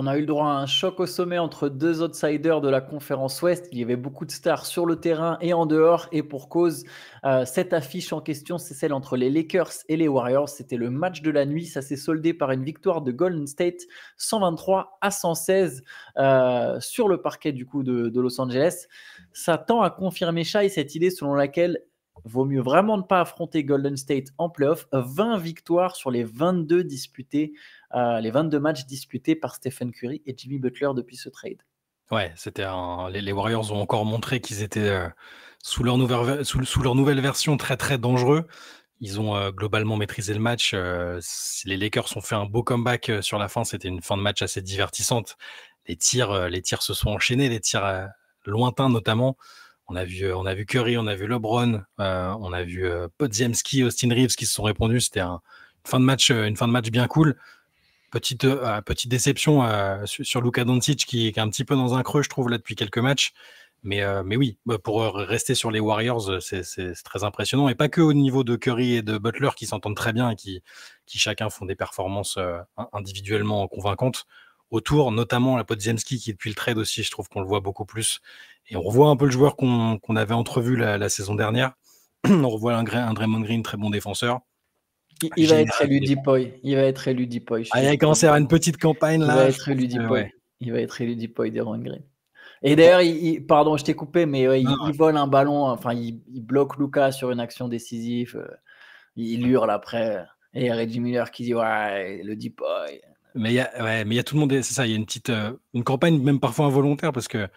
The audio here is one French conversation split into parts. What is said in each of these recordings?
on a eu le droit à un choc au sommet entre deux outsiders de la conférence Ouest. Il y avait beaucoup de stars sur le terrain et en dehors, et pour cause. Cette affiche en question, c'est celle entre les Lakers et les Warriors. C'était le match de la nuit. Ça s'est soldé par une victoire de Golden State 123-116 sur le parquet du coup de Los Angeles. Ça tend à confirmer, Shai, cette idée selon laquelle vaut mieux vraiment ne pas affronter Golden State en playoff. 20 victoires sur les 22 disputés, les 22 matchs disputés par Stephen Curry et Jimmy Butler depuis ce trade. Ouais, les Warriors ont encore montré qu'ils étaient sous leur nouvelle version très très dangereux. Ils ont globalement maîtrisé le match. Les Lakers ont fait un beau comeback sur la fin. C'était une fin de match assez divertissante. Les tirs se sont enchaînés, les tirs lointains notamment. On a vu Curry, on a vu LeBron, on a vu Podziemski, Austin Reeves qui se sont répondus. C'était une fin de match bien cool. Petite déception sur Luka Doncic qui est un petit peu dans un creux, je trouve, là depuis quelques matchs. Mais oui, pour rester sur les Warriors, c'est très impressionnant. Et pas que au niveau de Curry et de Butler qui s'entendent très bien et qui chacun font des performances individuellement convaincantes. Autour, notamment la Podziemski qui depuis le trade aussi, je trouve qu'on le voit beaucoup plus. Et on revoit un peu le joueur qu'on avait entrevu la saison dernière. On revoit un Draymond Green, très bon défenseur. Il va être élu Depoy. Il va être élu Depoy. Il a commencé à avoir une petite campagne là. Il va être élu Depoy. Il va être élu Depoy, Draymond Green. Et d'ailleurs, pardon, je t'ai coupé, mais il vole un ballon, enfin, il bloque Luka sur une action décisive. Il hurle après. Et il y a Reggie Miller qui dit ouais, le Depoy. Mais il y a tout le monde, c'est ça, il y a une campagne même parfois involontaire parce que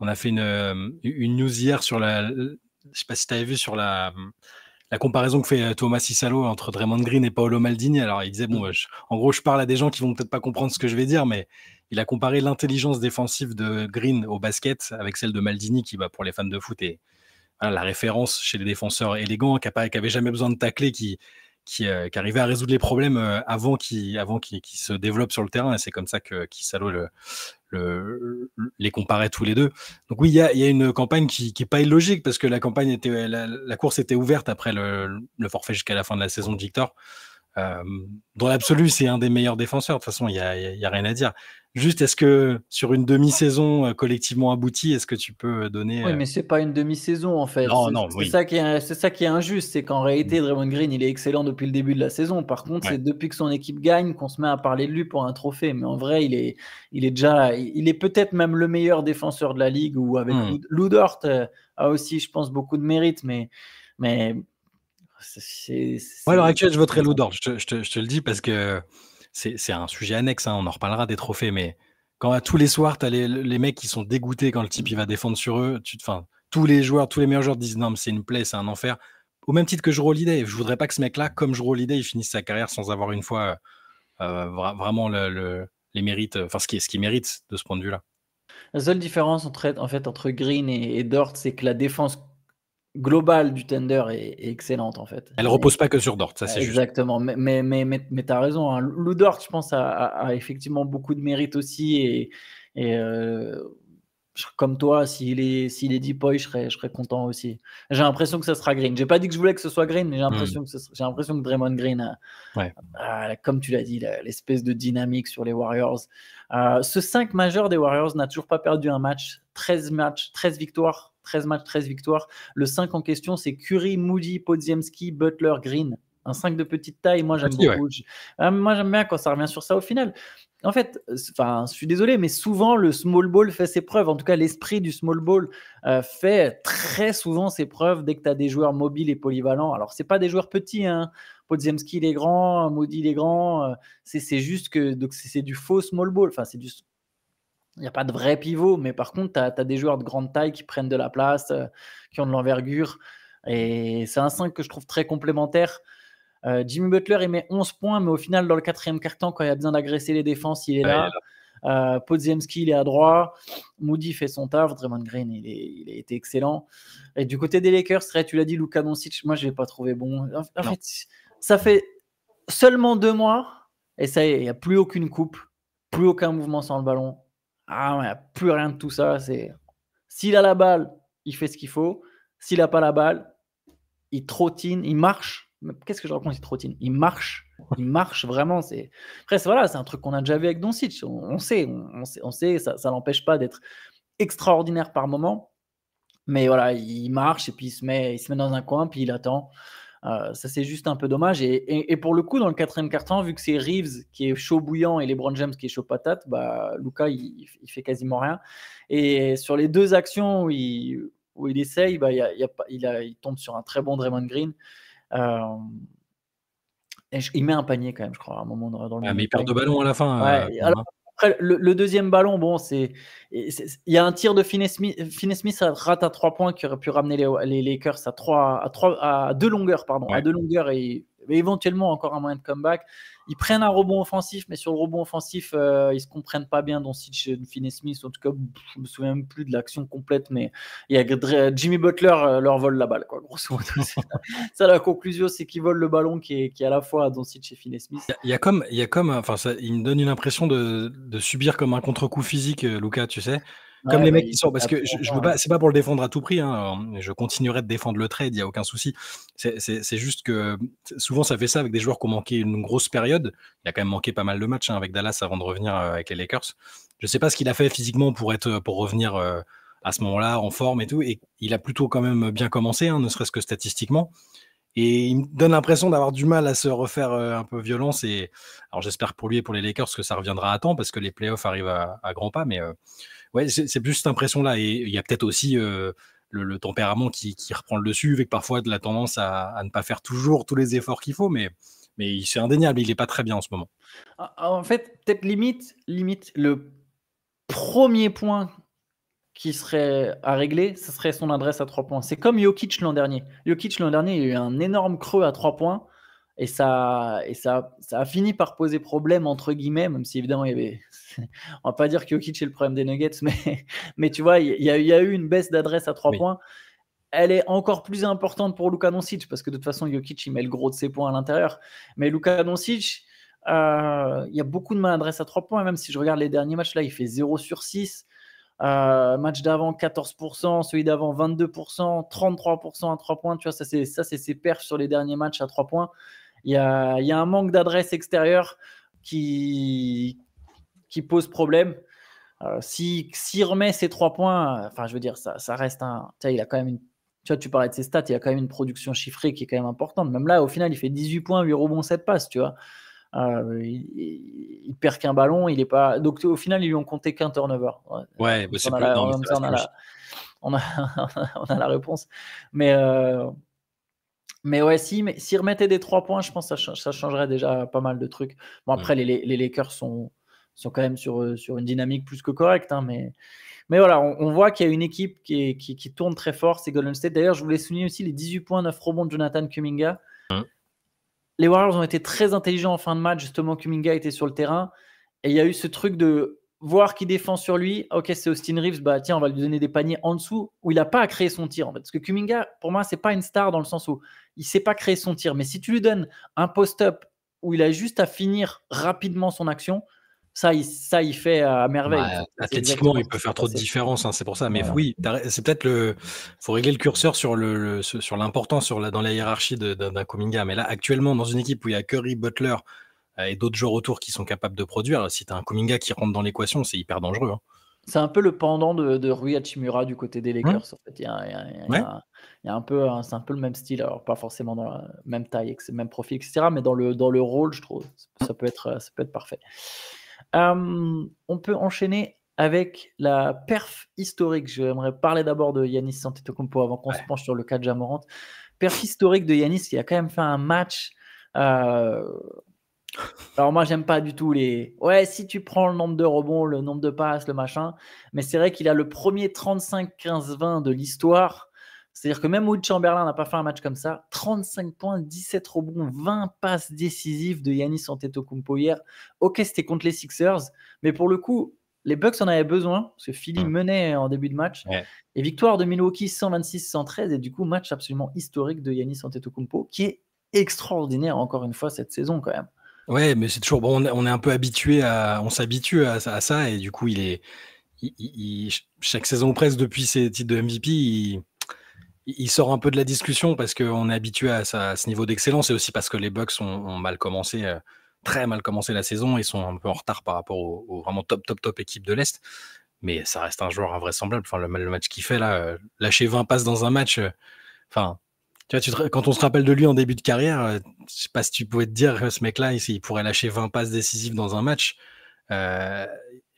on a fait une news hier sur je sais pas si tu avais vu sur la comparaison que fait Thomas Cicalo entre Draymond Green et Paolo Maldini. Alors il disait en gros je parle à des gens qui vont peut-être pas comprendre ce que je vais dire, mais il a comparé l'intelligence défensive de Green au basket avec celle de Maldini qui, pour les fans de foot, est la référence chez les défenseurs élégants, qui avait jamais besoin de tacler, qui arrivait à résoudre les problèmes avant qu'ils se développent sur le terrain. Et c'est comme ça que Cicalo les comparait tous les deux. Donc oui, il y a une campagne qui est pas illogique parce que la course était ouverte après le forfait jusqu'à la fin de la saison de Victor. Dans l'absolu, c'est un des meilleurs défenseurs. De toute façon, il y a rien à dire. Juste, est-ce que sur une demi-saison collectivement aboutie, est-ce que tu peux donner Oui, mais c'est pas une demi-saison en fait. Non, C'est oui. ça qui est injuste, c'est qu'en réalité, Draymond Green, il est excellent depuis le début de la saison. Par contre, c'est depuis que son équipe gagne qu'on se met à parler de lui pour un trophée. Mais en vrai, il est peut-être même le meilleur défenseur de la ligue, ou avec Lou Dort a aussi, je pense, beaucoup de mérite, mais à l'heure actuelle, je voterai Lou Dort. Je te le dis parce que c'est un sujet annexe. On en reparlera des trophées, mais quand tous les soirs, tu as les mecs qui sont dégoûtés quand le type il va défendre sur eux, tous les meilleurs joueurs disent non, mais c'est une plaie, c'est un enfer. Au même titre que Jrue Holiday. Je voudrais pas que ce mec-là, comme Jrue Holiday, il finisse sa carrière sans avoir une fois vraiment les mérites, ce qu'il mérite de ce point de vue-là. La seule différence entre Green et Dort, c'est que la défense globale du Thunder est excellente en fait. Elle repose pas que sur Dort, ça c'est juste. Exactement, mais tu as raison, hein. Lou Dort, je pense, a effectivement beaucoup de mérite aussi, et comme toi, s'il est Depoy, je serais content aussi. J'ai l'impression que ça sera Green. J'ai pas dit que je voulais que ce soit Green, mais j'ai l'impression que Draymond Green a, comme tu l'as dit, l'espèce de dynamique sur les Warriors. Ce 5 majeur des Warriors n'a toujours pas perdu un match. 13 matchs, 13 victoires. 13 matchs, 13 victoires. Le 5 en question, c'est Curry, Moody, Podziemski, Butler, Green. Un 5 de petite taille, moi j'aime beaucoup. Moi j'aime bien quand ça revient sur ça au final. En fait, je suis désolé, mais souvent le small ball fait ses preuves. En tout cas, l'esprit du small ball fait très souvent ses preuves dès que tu as des joueurs mobiles et polyvalents. Alors, c'est pas des joueurs petits, hein. Podziemski, il est grand, Moody, il est grand. C'est juste que c'est du faux small ball. Enfin, il n'y a pas de vrai pivot, mais par contre, tu as des joueurs de grande taille qui prennent de la place, qui ont de l'envergure. Et c'est un 5 que je trouve très complémentaire. Jimmy Butler, il met 11 points, mais au final, dans le 4e quart-temps, quand il y a besoin d'agresser les défenses, il est là. Podziemski, il est à droite. Moody fait son taf. Draymond Green, il a été excellent. Et du côté des Lakers, tu l'as dit, Luka Doncic, moi, je ne l'ai pas trouvé bon. En fait, ça fait seulement 2 mois, et ça y est, il n'y a plus aucune coupe, plus aucun mouvement sans le ballon. Il n'y a plus rien de tout ça. S'il a la balle, il fait ce qu'il faut. S'il n'a pas la balle, il trottine, il marche. qu'est-ce que je raconte, il trottine. Il marche vraiment. Après, voilà, c'est un truc qu'on a déjà vu avec Doncic. On sait, ça l'empêche pas d'être extraordinaire par moment. Mais voilà, il marche et puis il se met dans un coin, puis il attend. Ça, c'est juste un peu dommage. Et pour le coup, dans le quatrième quart-temps, vu que c'est Reeves qui est chaud bouillant et LeBron James qui est chaud patate, Luka, il fait quasiment rien. Et sur les 2 actions où il essaye, il tombe sur un très bon Draymond Green. Et il met un panier quand même, je crois, à un moment dans le mais il perd 2 ballons à la fin. Ouais, alors, après, le deuxième ballon, bon, il y a un tir de Finney-Smith rate à 3 points qui aurait pu ramener les Lakers à 2 longueurs, pardon, Ouais. à 2 longueurs et éventuellement encore un moyen de comeback. Ils prennent un rebond offensif, mais sur le rebond offensif, ils se comprennent pas bien, dont Finney-Smith. En tout cas, je me souviens même plus de l'action complète, mais il y a Jimmy Butler leur vole la balle, quoi. Grosso modo, ça la conclusion, c'est qu'il vole le ballon qui est à la fois à Doncic et Finney-Smith. Il y a comme, enfin, il me donne une impression de subir comme un contre-coup physique, Luka, tu sais. Comme les mecs qui sortent, parce que je veux pas, c'est pas pour le défendre à tout prix, hein, je continuerai de défendre le trade, il n'y a aucun souci. C'est juste que souvent ça fait ça avec des joueurs qui ont manqué une grosse période. Il a quand même manqué pas mal de matchs avec Dallas avant de revenir avec les Lakers. Je sais pas ce qu'il a fait physiquement pour revenir à ce moment-là en forme et tout, et il a plutôt quand même bien commencé, ne serait-ce que statistiquement. Et il me donne l'impression d'avoir du mal à se refaire un peu violence. Et alors j'espère pour lui et pour les Lakers que ça reviendra à temps parce que les playoffs arrivent à grands pas. Mais ouais, c'est plus cette impression-là. Et il y a peut-être aussi le tempérament qui reprend le dessus, avec parfois de la tendance à ne pas faire toujours tous les efforts qu'il faut. Mais c'est indéniable, il n'est pas très bien en ce moment. En fait, peut-être limite, le premier point qui serait à régler, ce serait son adresse à 3 points. C'est comme Jokic l'an dernier. Jokic l'an dernier, il y a eu un énorme creux à 3 points et ça a fini par poser problème, entre guillemets, même si évidemment il y avait. On va pas dire que Jokic est le problème des Nuggets, mais tu vois, il y a eu une baisse d'adresse à 3 points. Elle est encore plus importante pour Luka Doncic parce que de toute façon, Jokic, il met le gros de ses points à l'intérieur. Mais Luka Doncic, il y a beaucoup de maladresse à 3 points. Même si je regarde les derniers matchs, là, il fait 0 sur 6. Match d'avant 14%, celui d'avant 22%, 33% à 3 points. Tu vois, ça c'est ses perfs sur les derniers matchs à 3 points. Il y a un manque d'adresse extérieure qui pose problème. S'il remet ses 3 points, enfin, je veux dire, ça reste un. Tu sais, il a quand même tu vois, tu parlais de ses stats, il y a quand même une production chiffrée qui est quand même importante. Même là, au final, il fait 18 points, 8 rebonds, 7 passes, tu vois. Il perd qu'un ballon, il est pas. Donc au final, ils lui ont compté qu'un turnover. Ouais, c'est plus. On a la réponse. Mais ouais, s'il remettait des 3 points, je pense que ça changerait déjà pas mal de trucs. Bon, après, les Lakers sont quand même sur une dynamique plus que correcte, hein, mais voilà, on voit qu'il y a une équipe qui tourne très fort, c'est Golden State. D'ailleurs, je voulais souligner aussi les 18 points, 9 rebonds de Jonathan Kuminga. Les Warriors ont été très intelligents en fin de match. Justement, Kuminga était sur le terrain. Et il y a eu ce truc de voir qui défend sur lui. Ok, c'est Austin Reeves. Tiens, on va lui donner des paniers en dessous où il n'a pas à créer son tir. En fait. Parce que Kuminga, pour moi, c'est pas une star dans le sens où il ne sait pas créer son tir. Mais si tu lui donnes un post-up où il a juste à finir rapidement son action, ça il fait à merveille. Ouais, athlétiquement, il peut faire trop de différence, c'est pour ça. Mais voilà. Oui, c'est peut-être faut régler le curseur sur l'importance dans la hiérarchie d'un Kuminga. Mais là, actuellement, dans une équipe où il y a Curry, Butler et d'autres joueurs autour qui sont capables de produire, si tu as un Kuminga qui rentre dans l'équation, c'est hyper dangereux. Hein. C'est un peu le pendant de Rui Hachimura du côté des Lakers. En fait. Il y a un peu, c'est un peu le même style, alors pas forcément dans la même taille, même profil, etc. Mais dans le rôle, je trouve, ça peut être parfait. On peut enchaîner avec la perf historique. J'aimerais parler d'abord de Giannis Antetokounmpo avant qu'on se penche sur le cas de Ja Morant. Perf historique de Giannis qui a quand même fait un match. Alors moi, j'aime pas du tout si tu prends le nombre de rebonds, le nombre de passes, le machin. Mais c'est vrai qu'il a le premier 35-15-20 de l'histoire. C'est-à-dire que même Will Chamberlain n'a pas fait un match comme ça. 35 points, 17 rebonds, 20 passes décisives de Giannis Antetokounmpo hier. Ok, c'était contre les Sixers, mais pour le coup, les Bucks en avaient besoin parce que Philly menait en début de match. Ouais. Et victoire de Milwaukee 126-113 et du coup, match absolument historique de Giannis Antetokounmpo qui est extraordinaire encore une fois cette saison quand même. Ouais, mais c'est toujours bon. On est un peu habitué on s'habitue à ça et du coup, chaque saison presque depuis ses titres de MVP, il sort un peu de la discussion parce qu'on est habitué à ce niveau d'excellence et aussi parce que les Bucks ont mal commencé, très mal commencé la saison. Ils sont un peu en retard par rapport aux vraiment top équipes de l'Est. Mais ça reste un joueur invraisemblable. Enfin, le match qu'il fait là, lâcher 20 passes dans un match. Enfin, tu vois, quand on se rappelle de lui en début de carrière, je sais pas si tu pouvais te dire ce mec-là, il pourrait lâcher 20 passes décisives dans un match.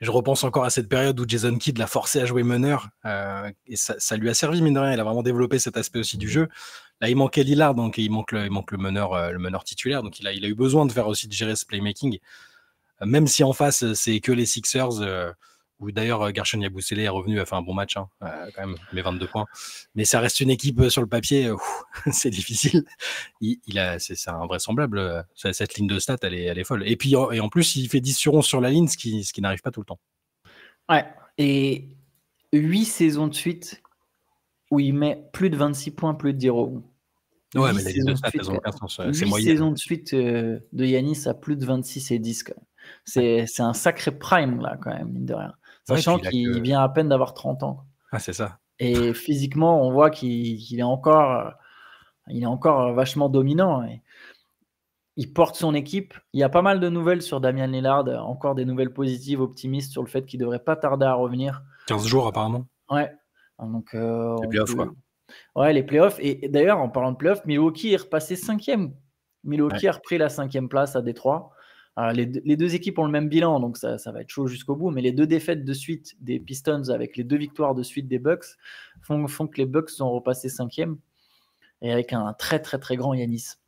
Je repense encore à cette période où Jason Kidd l'a forcé à jouer meneur et ça lui a servi, mine de rien. Il a vraiment développé cet aspect aussi du jeu. Là, il manquait Lillard, donc il manque le meneur titulaire. Donc il a eu besoin de faire aussi de gérer ce playmaking. Même si en face, c'est que les Sixers, où d'ailleurs Gershon Yabusele est revenu, a fait un bon match, quand même, mes 22 points. Mais ça reste une équipe sur le papier, c'est difficile. C'est invraisemblable. Cette ligne de stats, elle est folle. Et puis en plus, il fait 10 sur 11 sur la ligne, ce qui n'arrive pas tout le temps. Ouais, et 8 saisons de suite où il met plus de 26 points, plus de 10 rebonds. Ouais, mais les lignes de stats, elles ont aucun sens. C'est 8 moyen. saisons de suite de Giannis à plus de 26 et 10. Quand même. C'est un sacré prime, là, quand même, mine de rien. Sachant qu'il vient à peine d'avoir 30 ans. Ah, c'est ça. Et physiquement, on voit qu'il est encore vachement dominant. Et il porte son équipe. Il y a pas mal de nouvelles sur Damian Lillard, encore des nouvelles positives, optimistes sur le fait qu'il ne devrait pas tarder à revenir. 15 jours, apparemment. Ouais. Donc, les playoffs, quoi. Ouais, les playoffs. Et d'ailleurs, en parlant de playoffs, Milwaukee est repassé 5e. Milwaukee a repris la 5e place à Détroit. Les deux équipes ont le même bilan, donc ça va être chaud jusqu'au bout. Mais les 2 défaites de suite des Pistons avec les 2 victoires de suite des Bucks font que les Bucks sont repassés 5e et avec un très très très grand Giannis.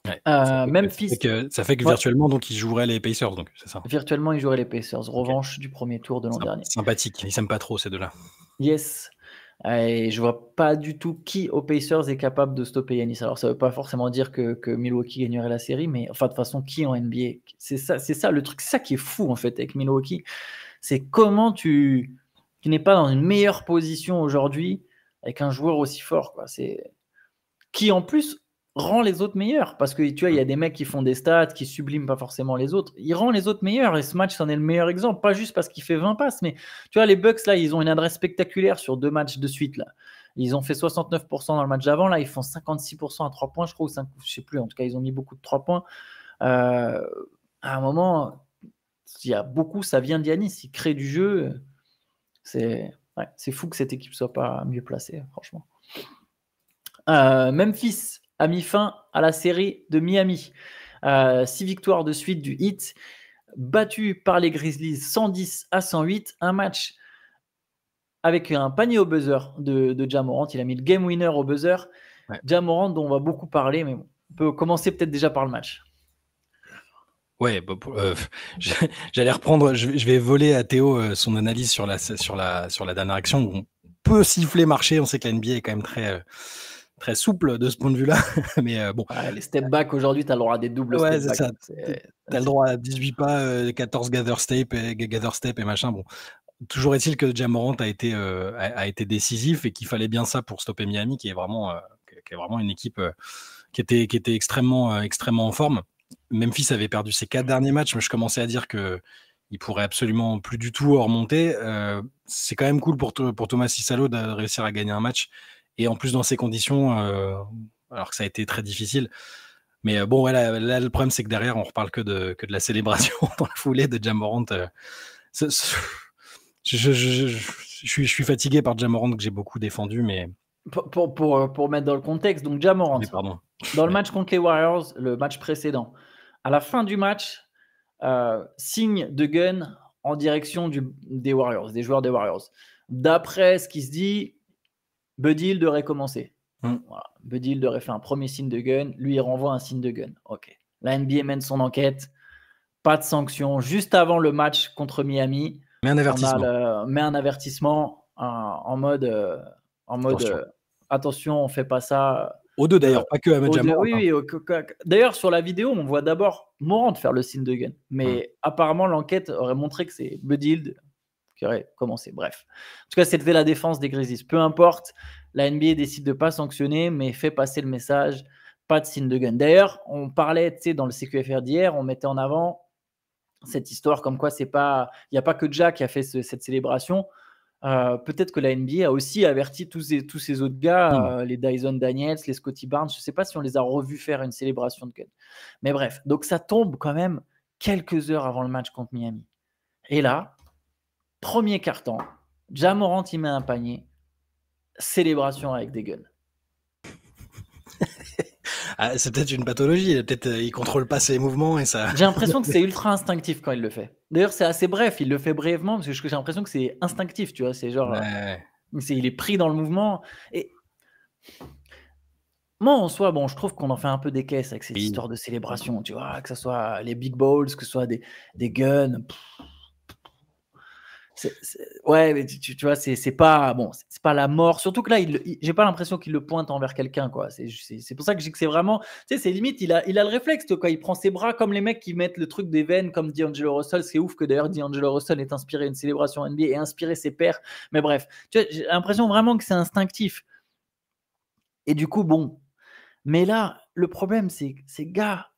Ouais, Memphis. Ça fait que virtuellement, donc, ils joueraient les Pacers, donc c'est ça. Virtuellement, ils joueraient les Pacers. Revanche du premier tour de l'an dernier. Sympathique. Ils s'aiment pas trop, ces deux-là. Yes. Et je vois pas du tout qui aux Pacers est capable de stopper Giannis. Alors ça veut pas forcément dire que Milwaukee gagnerait la série, mais enfin de toute façon qui en NBA, c'est ça le truc, c'est ça qui est fou en fait avec Milwaukee, c'est comment tu n'es pas dans une meilleure position aujourd'hui avec un joueur aussi fort, quoi. C'est qui en plus rend les autres meilleurs, parce que tu vois, il y a des mecs qui font des stats, qui subliment pas forcément les autres. Il rend les autres meilleurs, et ce match, c'en est le meilleur exemple. Pas juste parce qu'il fait 20 passes, mais tu vois, les Bucks, là, ils ont une adresse spectaculaire sur 2 matchs de suite, là. Ils ont fait 69% dans le match d'avant, là, ils font 56% à 3 points, je crois, ou 5, je sais plus. En tout cas, ils ont mis beaucoup de 3 points. À un moment, il y a beaucoup, ça vient d'Giannis, il crée du jeu. C'est fou que cette équipe soit pas mieux placée, franchement. Memphis a mis fin à la série de Miami. 6 victoires de suite du Heat, battu par les Grizzlies 110-108. Un match avec un panier au buzzer de Ja Morant. Il a mis le game winner au buzzer. Ouais. Ja Morant, dont on va beaucoup parler, mais bon, on peut commencer peut-être déjà par le match. Ouais, j'allais reprendre, je vais voler à Théo son analyse sur la dernière action où on peut siffler marcher. On sait que la NBA est quand même très souple de ce point de vue-là. Mais bon. Ouais, les step back aujourd'hui, tu as le droit à des doubles step back. Tu as le droit à 18 pas, 14 gather step et machin. Bon. Toujours est-il que Ja Morant a été décisif et qu'il fallait bien ça pour stopper Miami, qui est vraiment une équipe qui était extrêmement en forme. Memphis avait perdu ses 4 derniers matchs, mais je commençais à dire qu'il pourrait absolument plus du tout remonter. C'est quand même cool pour Thomas Issalo de réussir à gagner un match. Et en plus, dans ces conditions, alors que ça a été très difficile. Mais bon, là, le problème, c'est que derrière, on ne reparle que de la célébration dans la foulée de Ja Morant. Je suis fatigué par Ja Morant, que j'ai beaucoup défendu, mais... Pour mettre dans le contexte, donc Ja Morant, dans le match contre les Warriors, le match précédent, à la fin du match, signe de gun en direction des Warriors, des joueurs des Warriors. D'après ce qui se dit, Buddy Hield devrait commencer. Voilà. Buddy Hield devrait faire un premier signe de gun. Lui, il renvoie un signe de gun. Ok. La NBA mène son enquête. Pas de sanction. Juste avant le match contre Miami, mais un avertissement. On un avertissement en mode attention, on fait pas ça. Aux deux d'ailleurs, pas que à Ja Morant. Oui. D'ailleurs, sur la vidéo, on voit d'abord Morant faire le signe de gun. Mais apparemment, l'enquête aurait montré que c'est Buddy Hield qui aurait commencé. Bref. En tout cas, c'était la défense des Grizzlies. Peu importe, la NBA décide de ne pas sanctionner, mais fait passer le message, pas de signe de gun. D'ailleurs, on parlait, tu sais, dans le CQFR d'hier, on mettait en avant cette histoire comme quoi il n'y a pas que Ja qui a fait cette célébration. peut-être que la NBA a aussi averti tous ces autres gars, les Dyson Daniels, les Scottie Barnes. Je ne sais pas si on les a revus faire une célébration de gun. Mais bref, donc ça tombe quand même quelques heures avant le match contre Miami. Et là, premier quart-temps, Ja Morant il met un panier, célébration avec des guns. C'est peut-être une pathologie, peut-être il contrôle pas ses mouvements et ça. J'ai l'impression que c'est ultra instinctif quand il le fait. D'ailleurs, c'est assez bref, il le fait brièvement parce que j'ai l'impression que c'est instinctif, tu vois, c'est genre il est pris dans le mouvement et moi en soi, bon, je trouve qu'on en fait un peu des caisses avec cette histoire de célébration, tu vois, que ce soit les big balls, que ce soit des guns. Ouais, mais tu vois, c'est pas bon, c'est pas la mort. Surtout que là, j'ai pas l'impression qu'il le pointe envers quelqu'un, quoi. C'est pour ça que je dis que c'est vraiment, tu sais, c'est limite, il a le réflexe, quoi. Il prend ses bras comme les mecs qui mettent le truc des veines, comme D'Angelo Russell. C'est ouf que d'ailleurs D'Angelo Russell ait inspiré une célébration NBA et inspiré ses pairs. Mais bref, tu vois, j'ai l'impression vraiment que c'est instinctif. Et du coup, bon. Mais là, le problème, c'est gars.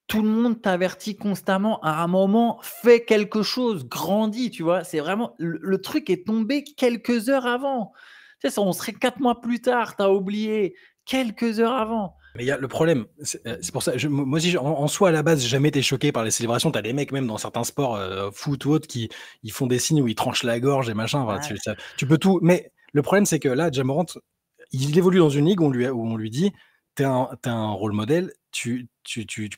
Tout le monde t'avertit constamment, à un moment, fais quelque chose, grandis, tu vois. C'est vraiment, le truc est tombé quelques heures avant. Tu sais, on serait 4 mois plus tard, t'as oublié, quelques heures avant. Mais il y a le problème, c'est pour ça, moi aussi, en soi, à la base, j'ai jamais été choqué par les célébrations. T'as des mecs, même dans certains sports, foot ou autres, qui ils font des signes où ils tranchent la gorge et machin. Enfin, tu peux tout. Mais le problème, c'est que là, Ja Morant, il évolue dans une ligue où on lui dit, t'es un rôle modèle, tu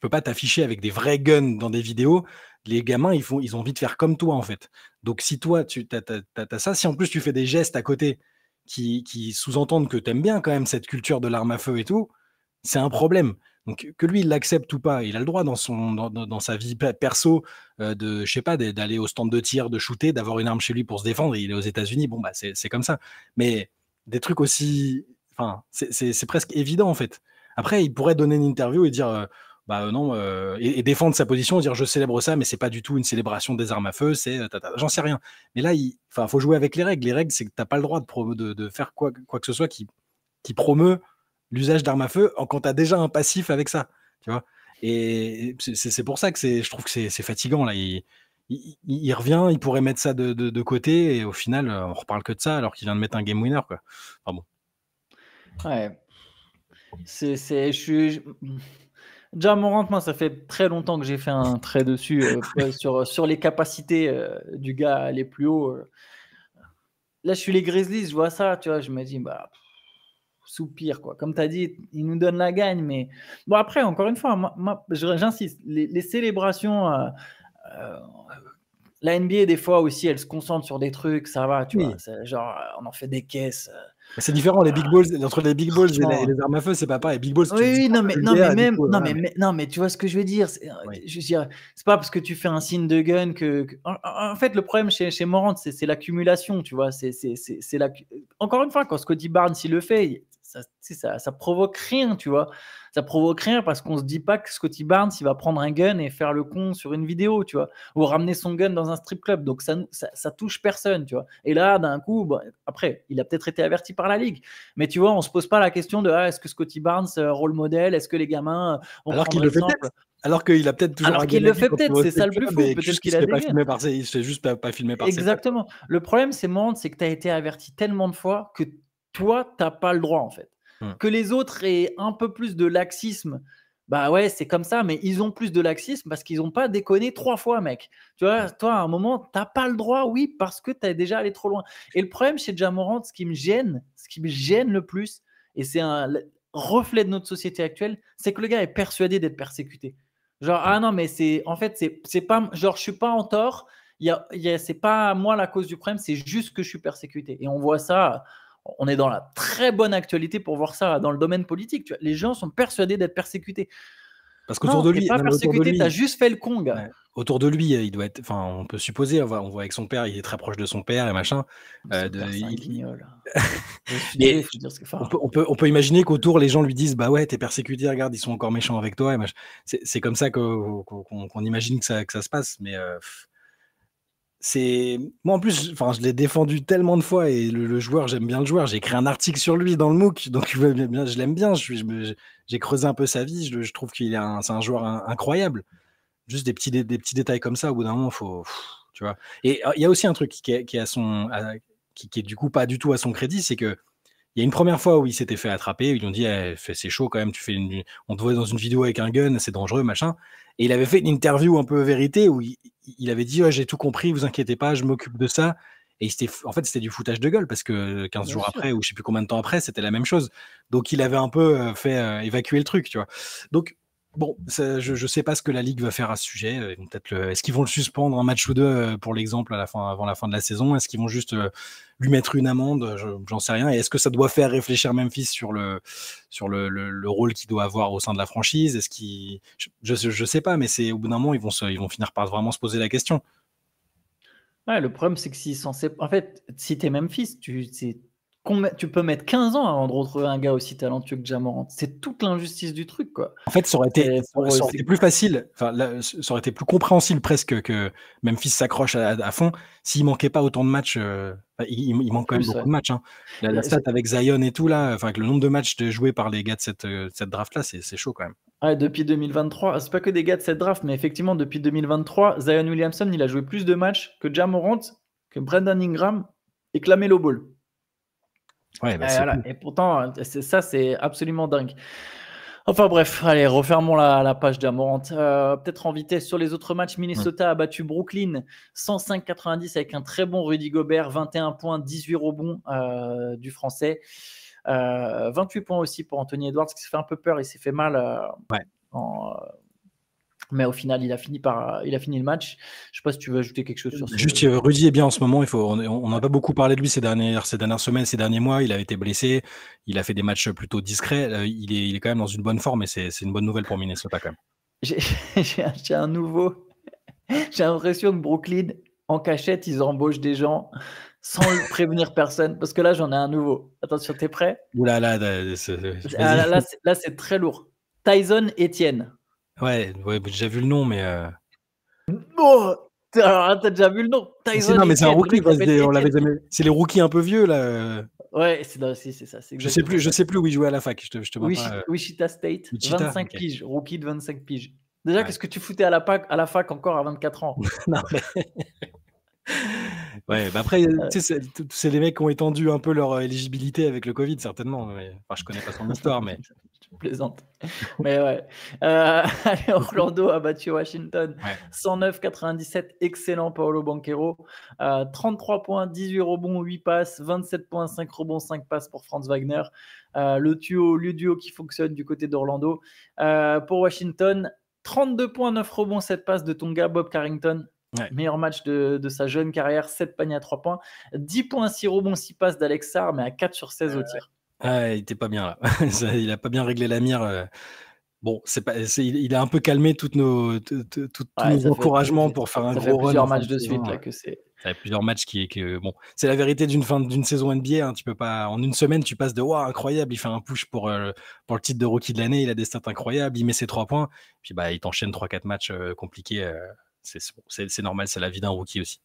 peux pas t'afficher avec des vrais guns dans des vidéos. Les gamins, ils ont envie de faire comme toi, en fait. Donc, si toi, t'as ça, si en plus tu fais des gestes à côté qui sous-entendent que t'aimes bien quand même cette culture de l'arme à feu et tout, c'est un problème. Donc, que lui, il l'accepte ou pas, il a le droit dans sa vie perso je sais pas, d'aller au stand de tir, de shooter, d'avoir une arme chez lui pour se défendre. Il est aux États-Unis, bon, bah, c'est comme ça. Mais des trucs aussi. Enfin, c'est presque évident, en fait. Après, il pourrait donner une interview et dire. Non, et défendre sa position, dire je célèbre ça, mais c'est pas du tout une célébration des armes à feu, j'en sais rien. Mais là, faut jouer avec les règles. Les règles, c'est que t'as pas le droit de faire quoi que ce soit qui promeut l'usage d'armes à feu quand tu as déjà un passif avec ça, tu vois. Et c'est pour ça que je trouve que c'est fatigant là. Il revient, il pourrait mettre ça de côté et au final, on reparle que de ça alors qu'il vient de mettre un game winner, quoi. Enfin bon. Ouais. Ja Morant, moi, ça fait très longtemps que j'ai fait un trait dessus sur les capacités du gars à aller plus haut. Là, je suis les Grizzlies, je vois ça, tu vois, je me dis, soupir, quoi. Comme tu as dit, ils nous donnent la gagne, mais bon, après, encore une fois, moi j'insiste, les célébrations, la NBA, des fois aussi, elle se concentre sur des trucs, ça va, tu vois, genre, on en fait des caisses. C'est différent, les big balls, entre les big balls et les armes à feu, c'est pas pareil. Big balls, oui, non, mais tu vois ce que je veux dire. Je veux dire, c'est pas parce que tu fais un signe de gun que en fait, le problème chez Morant, c'est l'accumulation, tu vois. Encore une fois, quand Scottie Barnes il le fait, ça provoque rien, tu vois. Ça provoque rien parce qu'on se dit pas que Scottie Barnes il va prendre un gun et faire le con sur une vidéo, tu vois, ou ramener son gun dans un strip club. Donc ça touche personne, tu vois. Et là, d'un coup, après, il a peut-être été averti par la ligue, mais tu vois, on se pose pas la question de est-ce que Scottie Barnes rôle modèle, est-ce que les gamins vont prendre exemple. Alors qu'il a peut-être toujours. Alors qu'il le fait peut-être, c'est ça le plus fou. Peut-être qu'il a pas filmé par ses, il se fait juste pas filmé par. Exactement. Le problème, c'est que tu as été averti tellement de fois que toi, t'as pas le droit en fait. Que les autres aient un peu plus de laxisme, bah ouais, c'est comme ça, mais ils ont plus de laxisme parce qu'ils n'ont pas déconné 3 fois, mec. Tu vois, toi, à un moment, t'as pas le droit, oui, parce que tu es déjà allé trop loin. Et le problème chez Ja Morant, ce qui me gêne le plus, et c'est un reflet de notre société actuelle, c'est que le gars est persuadé d'être persécuté. Genre, ah non, mais c'est pas, genre, je suis pas en tort, c'est pas moi la cause du problème, c'est juste que je suis persécuté. Et on voit ça. On est dans la très bonne actualité pour voir ça dans le domaine politique. Tu vois, les gens sont persuadés d'être persécutés. Parce qu'autour de lui, t'es pas persécuté, t'as juste fait le con, gars. Ouais. Autour de lui, il doit être. Enfin, on peut supposer. On voit avec son père, il est très proche de son père et machin. On peut imaginer qu'autour, les gens lui disent bah ouais, t'es persécuté, regarde, ils sont encore méchants avec toi. C'est comme ça qu'on imagine que ça se passe. Mais moi en plus, je l'ai défendu tellement de fois et le joueur, j'aime bien le joueur. J'ai écrit un article sur lui dans le MOOC, donc je l'aime bien. J'ai creusé un peu sa vie. Je trouve c'est un joueur incroyable. Juste des petits détails comme ça. Au bout d'un moment, tu vois. Et il y a aussi un truc qui est du coup pas du tout à son crédit, c'est que il y a une première fois où il s'était fait attraper, ils lui ont dit c'est chaud quand même, on te voit dans une vidéo avec un gun, c'est dangereux, machin. Et il avait fait une interview un peu vérité où il avait dit j'ai tout compris, vous inquiétez pas, je m'occupe de ça. Et en fait, c'était du foutage de gueule parce que 15 jours après, ou je sais plus combien de temps après, c'était la même chose. Donc, il avait un peu fait évacuer le truc, tu vois. Donc, bon, je sais pas ce que la Ligue va faire à ce sujet. Est-ce qu'ils vont le suspendre un match ou deux pour l'exemple avant la fin de la saison? Est-ce qu'ils vont juste lui mettre une amende? J'en sais rien. Et est-ce que ça doit faire réfléchir Memphis sur le rôle qu'il doit avoir au sein de la franchise? Je sais pas, mais au bout d'un moment, ils vont finir par vraiment se poser la question. Ouais, le problème, c'est que en fait, si t'es Memphis, tu peux mettre 15 ans avant de retrouver un gars aussi talentueux que Ja Morant. C'est toute l'injustice du truc, quoi. En fait, ça aurait été plus facile, ça aurait été plus compréhensible presque que Memphis s'accroche à fond s'il manquait pas autant de matchs. Il manque quand même beaucoup de matchs. Hein. La stat avec Zion et tout, là, avec le nombre de matchs joués par les gars de cette draft-là, c'est chaud quand même. Ouais, depuis 2023, c'est pas que des gars de cette draft, mais effectivement, depuis 2023, Zion Williamson, il a joué plus de matchs que Ja Morant, que Brandon Ingram et que LaMelo Ball. Ouais, et pourtant, c'est absolument dingue. Enfin bref, allez, refermons la page Ja Morant. Peut-être en vitesse sur les autres matchs. Minnesota a battu Brooklyn 105-90 avec un très bon Rudy Gobert, 21 points, 18 rebonds du français. 28 points aussi pour Anthony Edwards, qui s'est fait un peu peur, il s'est fait mal. Mais au final, il a fini le match. Je sais pas si tu veux ajouter quelque chose sur ça. Juste, Rudy est bien en ce moment. On n'a pas beaucoup parlé de lui ces dernières semaines, ces derniers mois. Il a été blessé. Il a fait des matchs plutôt discrets. Il est quand même dans une bonne forme et c'est une bonne nouvelle pour Minnesota quand même. J'ai un nouveau. J'ai l'impression que Brooklyn, en cachette, ils embauchent des gens sans prévenir personne. Parce que là, j'en ai un nouveau. Attention, t'es prêt? Oula, là, là, c'est très lourd. Tyson Etienne. Ouais, j'ai déjà vu le nom, mais. Oh, t'as déjà vu le nom? Tyson non, mais c'est un rookie. C'est les rookies un peu vieux là. Ouais, c'est ça. Je sais plus où il jouait à la fac. Je te Wichita State, 25 piges, rookie de 25 piges. Déjà, qu'est-ce que tu foutais à la fac encore à 24 ans? Non, mais... Ouais, après, c'est les mecs qui ont étendu un peu leur éligibilité avec le Covid, certainement. Je connais pas son histoire, mais... Je plaisante. Mais ouais. Allez, Orlando a battu Washington 109-97. Excellent Paolo Banchero. 33 points, 18 rebonds, 8 passes, 27 points, 5 rebonds, 5 passes pour Franz Wagner. Le duo qui fonctionne du côté d'Orlando. Pour Washington, 32 points, 9 rebonds, 7 passes de ton gars Bob Carrington. Meilleur match de sa jeune carrière, 7 paniers à 3 points. 10 points, 6 rebonds, 6 passes d'Alex Sarr, mais à 4 sur 16 au tir. Il était pas bien là. Il a pas bien réglé la mire. Bon, il a un peu calmé tous nos encouragements pour faire un gros run. Ça fait plusieurs matchs de suite là que c'est. Ça fait plusieurs matchs bon, c'est la vérité d'une saison NBA. Hein, tu peux pas en une semaine tu passes de incroyable, il fait un push pour le titre de rookie de l'année, il a des stats incroyables, il met ses 3 points, puis il t'enchaîne 3-4 matchs compliqués. C'est normal, c'est la vie d'un rookie aussi.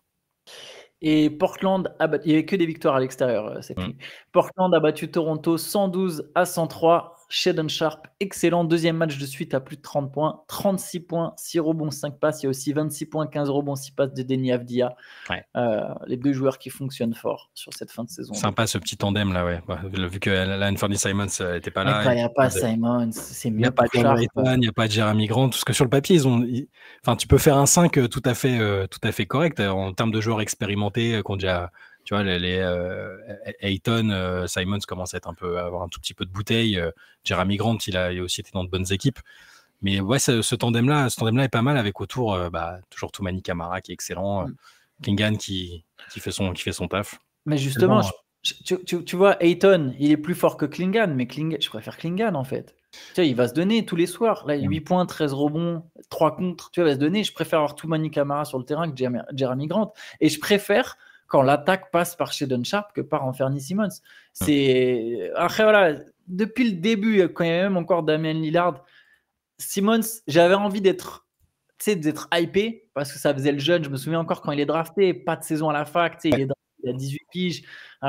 Et Portland il n'y avait que des victoires à l'extérieur cette nuit. Portland a battu Toronto 112-103. Shaedon Sharpe, excellent deuxième match de suite à plus de 30 points, 36 points, 6 rebonds, 5 passes. Il y a aussi 26 points, 15 rebonds, 6 passes de Deni Avdija. Les deux joueurs qui fonctionnent fort sur cette fin de saison. Sympa ce petit tandem là, vu que Anthony Simons n'était pas là. Il n'y a pas Simons, c'est mieux. Il n'y a pas de Sharpe, il n'y a pas de Jeremy Grant, parce que sur le papier, tu peux faire un 5 tout à fait correct en termes de joueurs expérimentés qu'on déjà. Tu vois, les Ayton, Simons commence à avoir un tout petit peu de bouteille. Jeremy Grant, il a aussi été dans de bonnes équipes. Mais ouais, ce tandem-là est pas mal avec autour toujours Toumani Camara qui est excellent, Klingan qui fait son taf. Mais justement, tu vois, Ayton, il est plus fort que Klingan, mais je préfère Klingan en fait. Tu vois, il va se donner tous les soirs. Là, 8 points, 13 rebonds, 3 contre. Tu vois, il va se donner. Je préfère avoir Toumani Camara sur le terrain que Jeremy Grant. Et je préfère quand l'attaque passe par Shaedon Sharpe que par Anthony Simons. Après, voilà, depuis le début, quand il y avait même encore Damian Lillard, Simons, j'avais envie d'être hypé parce que ça faisait le jeune. Je me souviens encore quand il est drafté, pas de saison à la fac, il est drafté, il a 18 piges, il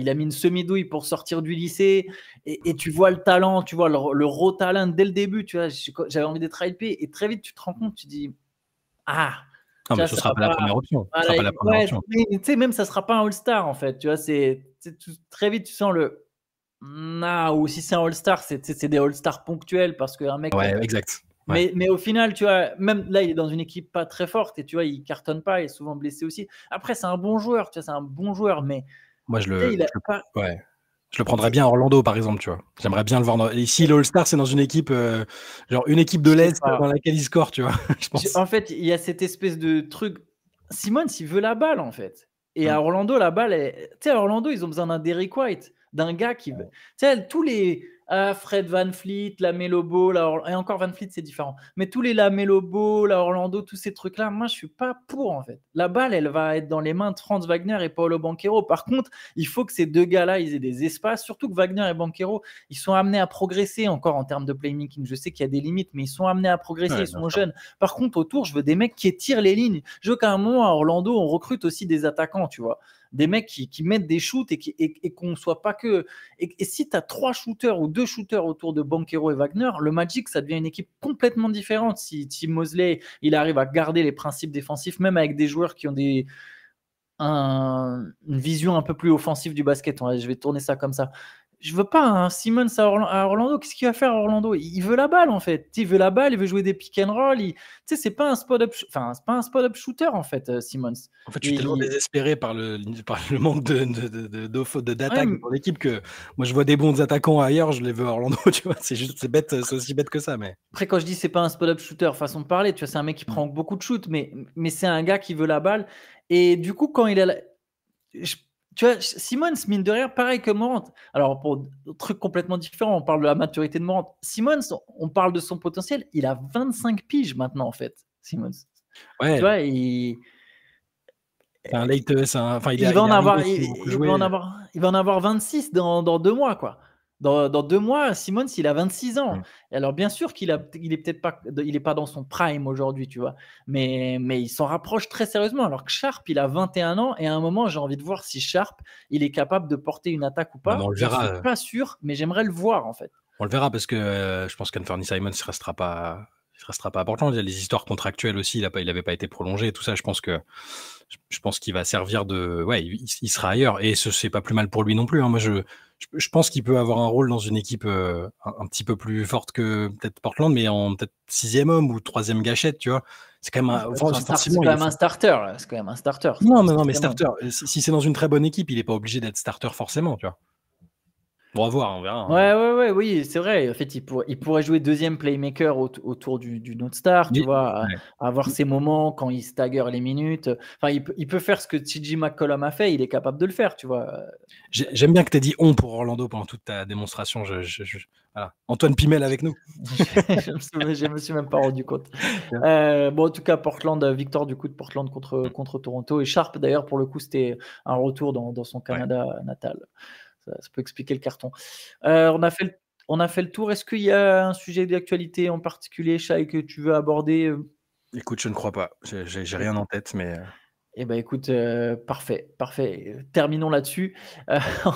a mis une semi-douille pour sortir du lycée et tu vois le talent, tu vois le raw talent dès le début, tu vois, j'avais envie d'être hypé et très vite tu te rends compte, tu dis Non, Tu mais vois, ce ça sera sera pas la pas, première option. Ce sera voilà, pas la première ouais, option. mais tu sais, même ça sera pas un All-Star en fait. Tu vois, très vite, tu sens ou si c'est un All-Star, c'est des All-Star ponctuels parce qu'un mec. Ouais, exact. Ouais. Mais au final, tu vois, même là, il est dans une équipe pas très forte et tu vois, il cartonne pas, il est souvent blessé aussi. Après, c'est un bon joueur, tu vois, c'est un bon joueur, mais Moi, tu sais, il a pas. ouais. Je le prendrais bien à Orlando, par exemple, tu vois. J'aimerais bien le voir. Ici, l'All-Star, c'est dans une équipe, genre une équipe de Je sais l'Est pas. dans laquelle il score, tu vois. Je pense. En fait, il y a cette espèce de truc. Simmons, il veut la balle, en fait. Et Mm. à Orlando, la balle, tu sais, à Orlando, ils ont besoin d'un Derrick White, d'un gars qui veut. Tu sais, tous les Fred VanVleet, LaMelo Ball, et encore VanVleet, c'est différent. Mais tous les LaMelo Ball, à Orlando, tous ces trucs-là, moi, je suis pas pour, en fait. La balle, elle va être dans les mains de Franz Wagner et Paolo Banchero. Par contre, il faut que ces deux gars-là, ils aient des espaces, surtout que Wagner et Banchero, ils sont amenés à progresser encore en termes de playmaking. Je sais qu'il y a des limites, mais ils sont amenés à progresser, Ouais, ils bien sont sûr. jeunes. Par contre, autour, je veux des mecs qui étirent les lignes. Je veux qu'à un moment, à Orlando, on recrute aussi des attaquants, tu vois. Des mecs qui mettent des shoots et qu'on ne soit pas que. Et si tu as 3 shooters ou 2 shooters autour de Banchero et Wagner, le Magic, ça devient une équipe complètement différente. Si Tim Mosley, il arrive à garder les principes défensifs, même avec des joueurs qui ont une vision un peu plus offensive du basket. Je vais tourner ça comme ça. Je veux pas un Simmons à Orlando. Qu'est-ce qu'il va faire à Orlando? Il veut la balle en fait. Il veut la balle, il veut jouer des pick and roll. Tu sais, c'est pas un spot-up, enfin, c'est pas un spot-up shooter en fait, Simmons. En fait, je suis tellement désespéré par le manque d'attaque Ouais, dans l'équipe que moi, je vois des bons attaquants ailleurs, je les veux à Orlando, tu vois. C'est bête, c'est aussi bête que ça, mais. après, quand je dis c'est pas un spot-up shooter, façon de parler, tu vois, c'est un mec qui prend beaucoup de shoots, mais c'est un gars qui veut la balle. Et du coup, quand il a tu vois, Simmons, mine de rien, pareil que Morant. Alors, pour un truc complètement différent, on parle de la maturité de Morant. Simmons, on parle de son potentiel. Il a 25 piges maintenant, en fait, Simmons. Tu Ouais, vois, c'est un late, enfin, il il va est en arrivé, avoir, il a beaucoup il joué. va en avoir 26 dans 2 mois, quoi. Dans 2 mois, Simmons, il a 26 ans. Mm. Et alors, bien sûr il est peut-être pas, il est pas dans son prime aujourd'hui, tu vois. Mais il s'en rapproche très sérieusement. Alors que Sharp, il a 21 ans. Et à un moment, j'ai envie de voir si Sharp, il est capable de porter une attaque ou Ouais, mais pas. on le Je suis verra. pas sûr, mais j'aimerais le voir, en fait. On le verra parce que je pense qu'Anthony Simons ne restera pas. Il restera pas à Portland. Il y a les histoires contractuelles aussi. Il n'avait pas été prolongé. Tout ça, je pense qu'il va servir de. Ouais, il sera ailleurs. Et c'est pas plus mal pour lui non plus. Hein. Moi, je pense qu'il peut avoir un rôle dans une équipe un petit peu plus forte que peut-être Portland, mais en peut-être 6e homme ou 3e gâchette, tu vois. C'est quand même C'est quand même un starter. Là. C'est quand même un starter. Non, mais starter. Si c'est dans une très bonne équipe, il n'est pas obligé d'être starter forcément, tu vois. Bon, à voir, on verra. Hein. Ouais, oui, c'est vrai. En fait, il pourrait jouer deuxième playmaker autour d'une autre star, tu vois, avoir ses moments quand il stagger les minutes. Enfin, il peut faire ce que TJ McCollum a fait, il est capable de le faire, tu vois. J'aime bien que tu aies dit on pour Orlando pendant toute ta démonstration. Voilà. Antoine Pimel avec nous. Je me suis même pas rendu compte. Bon, en tout cas, Portland, victoire du coup de Portland contre Toronto. Et Sharp, d'ailleurs, pour le coup, c'était un retour dans son Canada natal. Ça peut expliquer le carton. On a fait le tour. Est-ce qu'il y a un sujet d'actualité en particulier, Shai, que tu veux aborder? Écoute, je ne crois pas. J'ai rien en tête, mais. Eh ben écoute, parfait. Terminons là-dessus.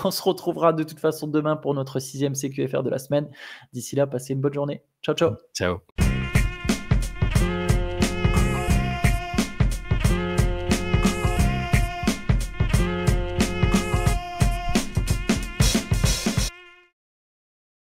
On se retrouvera de toute façon demain pour notre 6e CQFR de la semaine. D'ici là, passez une bonne journée. Ciao, ciao. Ciao.